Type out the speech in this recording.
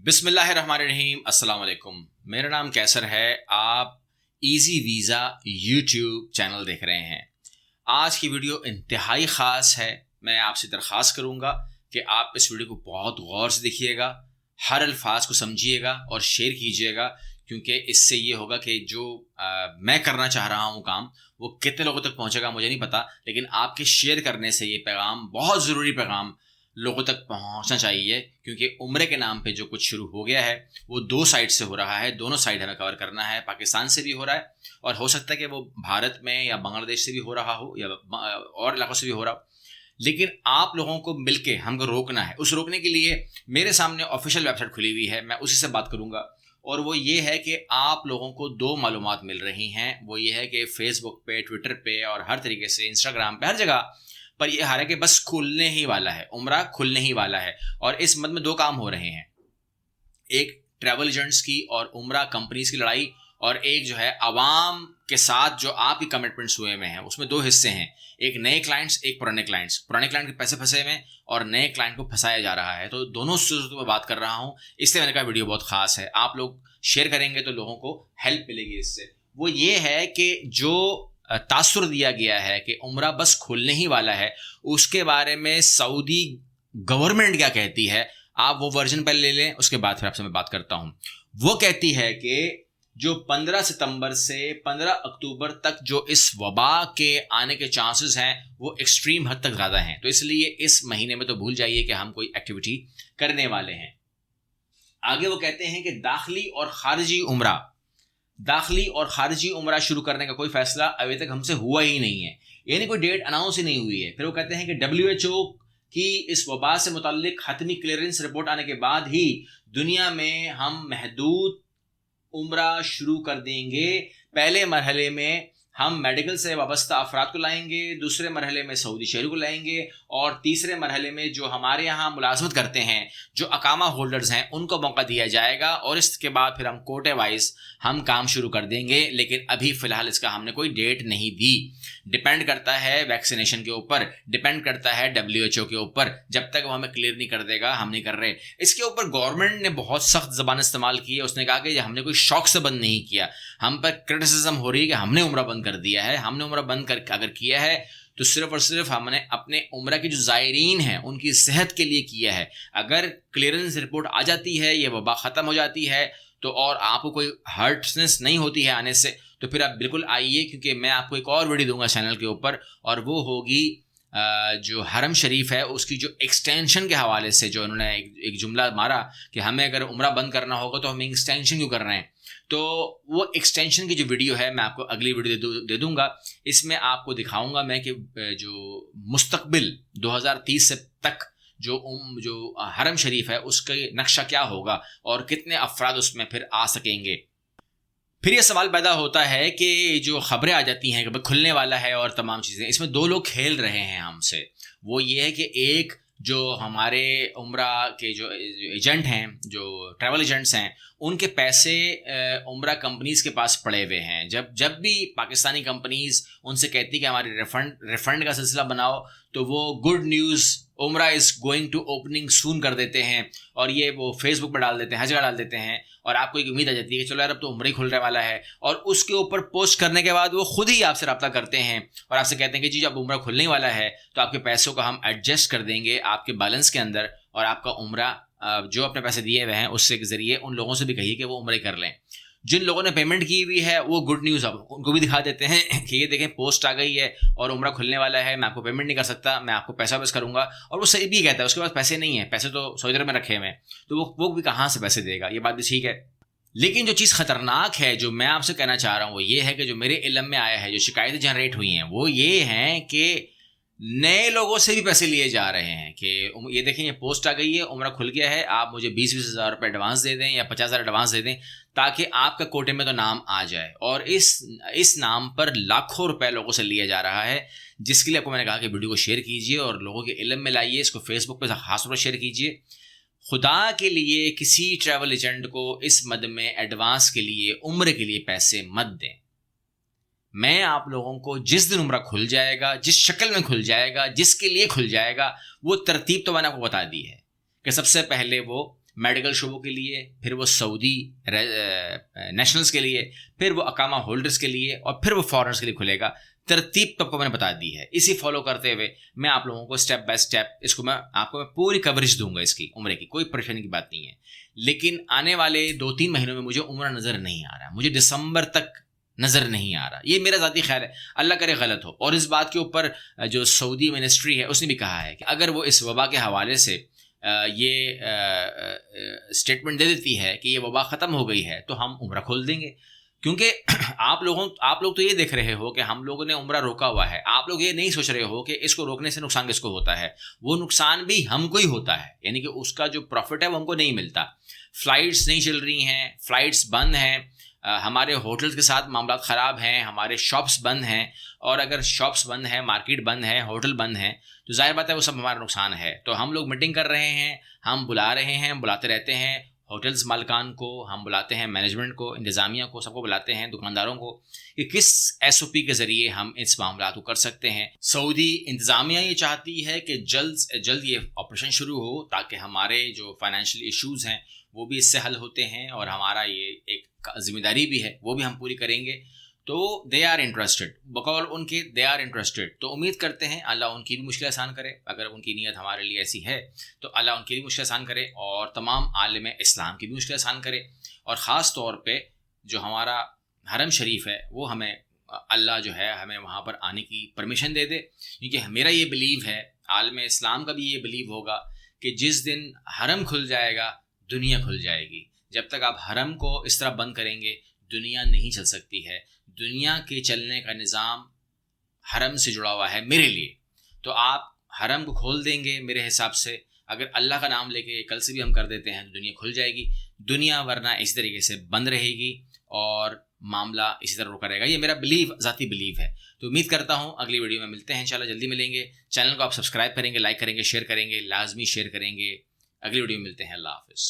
बिस्मिल्लाहिर्रहमानिर्रहीम, अस्सलाम वालेकुम। मेरा नाम कैसर है। आप इजी वीज़ा यूट्यूब चैनल देख रहे हैं। आज की वीडियो इंतहाई ख़ास है। मैं आपसे दरख्वास्त करूँगा कि आप इस वीडियो को बहुत गौर से देखिएगा, हर अल्फाज को समझिएगा और शेयर कीजिएगा, क्योंकि इससे ये होगा कि जो मैं करना चाह रहा हूँ काम, वो कितने लोगों तक पहुँचेगा मुझे नहीं पता, लेकिन आपके शेयर करने से ये पैगाम, बहुत ज़रूरी पैगाम, लोगों तक पहुंचना चाहिए। क्योंकि उम्रे के नाम पे जो कुछ शुरू हो गया है वो दो साइड से हो रहा है, दोनों साइड हमें कवर करना है। पाकिस्तान से भी हो रहा है और हो सकता है कि वो भारत में या बांग्लादेश से भी हो रहा हो या और इलाकों से भी हो रहा हो, लेकिन आप लोगों को मिलके हमको रोकना है। उस रोकने के लिए मेरे सामने ऑफिशियल वेबसाइट खुली हुई है, मैं उसी से बात करूंगा। और वो ये है कि आप लोगों को दो मालूमात मिल रही हैं। वो ये है कि फेसबुक पे, ट्विटर पे और हर तरीके से इंस्टाग्राम पे, हर जगह पर यह हाल है कि बस खुलने ही वाला है, उम्रा खुलने ही वाला है। और इस मद में दो काम हो रहे हैं, एक ट्रैवल एजेंट्स की और उम्रा कंपनीज की लड़ाई, और एक जो है आवाम के साथ जो आपकी कमिटमेंट्स हुए में हैं, उसमें दो हिस्से हैं, एक नए क्लाइंट्स, एक पुराने क्लाइंट्स। पुराने क्लाइंट के पैसे फंसे हुए और नए क्लाइंट को फंसाया जा रहा है। तो दोनों सूरतों में बात कर रहा हूँ, इसलिए मैंने कहा वीडियो बहुत खास है। आप लोग शेयर करेंगे तो लोगों को हेल्प मिलेगी इससे। वो ये है कि जो तासुर दिया गया है कि उम्रा बस खुलने ही वाला है, उसके बारे में सऊदी गवर्नमेंट क्या कहती है, आप वो वर्जन पहले ले लें, उसके बाद फिर आपसे मैं बात करता हूं। वो कहती है कि जो 15 सितंबर से 15 अक्टूबर तक जो इस वबा के आने के चांसेस हैं वो एक्सट्रीम हद तक ज़्यादा हैं। तो इसलिए इस महीने में तो भूल जाइए कि हम कोई एक्टिविटी करने वाले हैं। आगे वो कहते हैं कि दाखिली और खारिजी उम्रा शुरू करने का कोई फैसला अभी तक हमसे हुआ ही नहीं है, यानी कोई डेट अनाउंस ही नहीं हुई है। फिर वो कहते हैं कि WHO की इस वबा से मुताल्लिक हतमी क्लियरेंस रिपोर्ट आने के बाद ही दुनिया में हम महदूद उम्रा शुरू कर देंगे। पहले मरहले में हम मेडिकल से वाबस्ता अफराद को लाएंगे, दूसरे मरहले में सऊदी शहरी को लाएंगे, और तीसरे मरहले में जो हमारे यहाँ मुलाजमत करते हैं, जो अकामा होल्डर्स हैं, उनको मौका दिया जाएगा। और इसके बाद फिर हम कोटे वाइज हम काम शुरू कर देंगे। लेकिन अभी फ़िलहाल इसका हमने कोई डेट नहीं दी। डिपेंड करता है वैक्सीनेशन के ऊपर, डिपेंड करता है WHO के ऊपर। जब तक वो हमें क्लियर नहीं कर देगा हम नहीं कर रहे। इसके ऊपर गवर्नमेंट ने बहुत सख्त ज़बान इस्तेमाल की है। उसने कहा कि हमने कोई शौक से बंद नहीं किया, हम पर क्रिटिसिज्म हो रही है कि हमने उम्रा बंद कर दिया है। हमने उम्रा बंद कर अगर किया है तो सिर्फ और सिर्फ हमने अपने उम्रा के जो ज़ायरीन हैं उनकी सेहत के लिए किया है। अगर क्लियरेंस रिपोर्ट आ जाती है, ये वबा ख़त्म हो जाती है तो और आपको कोई हर्टनेस नहीं होती है आने से, तो फिर आप बिल्कुल आइए, क्योंकि मैं आपको एक और वीडियो दूंगा चैनल के ऊपर, और वो होगी जो हरम शरीफ है उसकी जो एक्सटेंशन के हवाले से। जो उन्होंने एक जुमला मारा कि हमें अगर उम्रा बंद करना होगा तो हमें एक्सटेंशन क्यों कर रहे हैं, तो वो एक्सटेंशन की जो वीडियो है मैं आपको अगली वीडियो दे दूंगा। इसमें आपको दिखाऊंगा मैं कि जो मुस्तकबिल 2030 से तक जो हरम शरीफ है उसका नक्शा क्या होगा और कितने अफराद उसमें फिर आ सकेंगे। फिर ये सवाल पैदा होता है कि जो खबरें आ जाती हैं कि खुलने वाला है और तमाम चीज़ें, इसमें दो लोग खेल रहे हैं हमसे। वो ये है कि एक जो हमारे उम्रा के जो एजेंट हैं, जो ट्रैवल एजेंट्स हैं, उनके पैसे उम्रा कंपनीज़ के पास पड़े हुए हैं। जब भी पाकिस्तानी कंपनीज़ उनसे कहती कि हमारी रिफ़ंड का सिलसिला बनाओ, तो वो गुड न्यूज़ उम्रा is going to opening soon कर देते हैं, और ये वो फेसबुक पर डाल देते हैं, हर जगह डाल देते हैं, और आपको एक उम्मीद आ जाती है कि चलो यार अब तो उम्रा ही खुलने वाला है। और उसके ऊपर पोस्ट करने के बाद वो खुद ही आपसे रब्ता करते हैं और आपसे कहते हैं कि जी जब उम्रा खुलने वाला है तो आपके पैसों का हम एडजस्ट कर देंगे आपके बैलेंस के अंदर, और आपका उम्रा जो अपने पैसे दिए हुए हैं उससे के ज़रिए उन लोगों से भी कहिए कि वो उम्रे कर लें। जिन लोगों ने पेमेंट की हुई है वो गुड न्यूज़ अब उनको भी दिखा देते हैं कि ये देखें पोस्ट आ गई है और उम्रा खुलने वाला है, मैं आपको पेमेंट नहीं कर सकता, मैं आपको पैसा वापस करूँगा। और वो सही भी कहता है, उसके पास पैसे नहीं है, पैसे तो सऊदी अरब में रखे हुए हैं, तो वो भी कहाँ से पैसे देगा, ये बात भी ठीक है। लेकिन जो चीज़ ख़तरनाक है, जो मैं आपसे कहना चाह रहा हूँ, वो ये है कि जो मेरे इल्म में आया है, जो शिकायतें जनरेट हुई हैं, वो ये हैं कि नए लोगों से भी पैसे लिए जा रहे हैं कि ये देखें ये पोस्ट आ गई है, उम्रा खुल गया है, आप मुझे 20-20 हज़ार रुपये एडवांस दे दें या 50 हज़ार एडवांस दे दें ताकि आपका कोटे में तो नाम आ जाए। और इस नाम पर लाखों रुपए लोगों से लिया जा रहा है, जिसके लिए आपको मैंने कहा कि वीडियो को शेयर कीजिए और लोगों के इल्म में लाइए। इसको फेसबुक पर खास तौर पर शेयर कीजिए। खुदा के लिए किसी ट्रैवल एजेंट को इस मद में एडवांस के लिए, उम्र के लिए पैसे मत दें। मैं आप लोगों को जिस दिन उम्रा खुल जाएगा, जिस शक्ल में खुल जाएगा, जिसके लिए खुल जाएगा, वो तरतीब तो मैंने आपको बता दी है कि सबसे पहले वो मेडिकल शोबों के लिए, फिर वो सऊदी नेशनल्स के लिए, फिर वो अकामा होल्डर्स के लिए और फिर वो फॉरेनर्स के लिए खुलेगा। तरतीब तो आपको मैंने बता दी है। इसी फॉलो करते हुए मैं आप लोगों को स्टेप बाय स्टेप इसको मैं पूरी कवरेज दूंगा इसकी उम्रे की, कोई परेशानी की बात नहीं है। लेकिन आने वाले 2-3 महीनों में मुझे उम्रा नज़र नहीं आ रहा, मुझे दिसंबर तक नज़र नहीं आ रहा। ये मेरा ज़ाती ख्याल है, अल्लाह करे गलत हो। और इस बात के ऊपर जो सऊदी मिनिस्ट्री है उसने भी कहा है कि अगर वो इस वबा के हवाले से ये स्टेटमेंट दे देती है कि ये वबा ख़त्म हो गई है तो हम उम्रा खोल देंगे। क्योंकि आप लोग तो ये देख रहे हो कि हम लोगों ने उम्रा रोका हुआ है, आप लोग ये नहीं सोच रहे हो कि इसको रोकने से नुकसान किसको होता है। वो नुकसान भी हमको ही होता है, यानी कि उसका जो प्रॉफिट है वो हमको नहीं मिलता। फ़्लाइट्स नहीं चल रही हैं, फ़्लाइट्स बंद हैं, हमारे होटल्स के साथ मामला ख़राब हैं, हमारे शॉप्स बंद हैं। और अगर शॉप्स बंद हैं, मार्केट बंद है, होटल बंद हैं, तो जाहिर बात है वो सब हमारा नुकसान है। तो हम लोग मीटिंग कर रहे हैं, हम बुला रहे हैं, बुलाते रहते हैं होटल्स मालिकान को, हम बुलाते हैं मैनेजमेंट को, इंतज़ामिया को, सबको बुलाते हैं, दुकानदारों को, कि किस SOP के ज़रिए हम इस मामला को कर सकते हैं। सऊदी इंतज़ामिया ये चाहती है कि जल्द से जल्द ये ऑपरेशन शुरू हो ताकि हमारे जो फाइनेंशियल इश्यूज़ हैं वो भी इससे हल होते हैं और हमारा ये एक ज़िम्मेदारी भी है वो भी हम पूरी करेंगे। तो दे आर इंटरेस्टेड, बकौल उनके दे आर इंटरेस्टेड। तो उम्मीद करते हैं अल्लाह उनकी भी मुश्किल आसान करे। अगर उनकी नीयत हमारे लिए ऐसी है तो अल्लाह उनकी भी मुश्किल आसान करे और तमाम आलिम इस्लाम की भी मुश्किल आसान करे। और ख़ास तौर पे जो हमारा हरम शरीफ है वो हमें अल्लाह जो है हमें वहाँ पर आने की परमिशन दे दे। क्योंकि मेरा ये बिलीव है, आलिम इस्लाम का भी ये बिलीव होगा कि जिस दिन हरम खुल जाएगा दुनिया खुल जाएगी। जब तक आप हरम को इस तरह बंद करेंगे दुनिया नहीं चल सकती है। दुनिया के चलने का निज़ाम हरम से जुड़ा हुआ है मेरे लिए। तो आप हरम को खोल देंगे मेरे हिसाब से, अगर अल्लाह का नाम लेके कल से भी हम कर देते हैं तो दुनिया खुल जाएगी। दुनिया वरना इसी तरीके से बंद रहेगी और मामला इसी तरह रुका रहेगा। ये मेरा ज़ाती बिलीव है। तो उम्मीद करता हूँ अगली वीडियो में मिलते हैं इंशाल्लाह, जल्दी मिलेंगे। चैनल को आप सब्सक्राइब करेंगे, लाइक करेंगे, शेयर करेंगे, लाजमी शेयर करेंगे। अगली वीडियो में मिलते हैं। अल्लाह हाफ़िज़।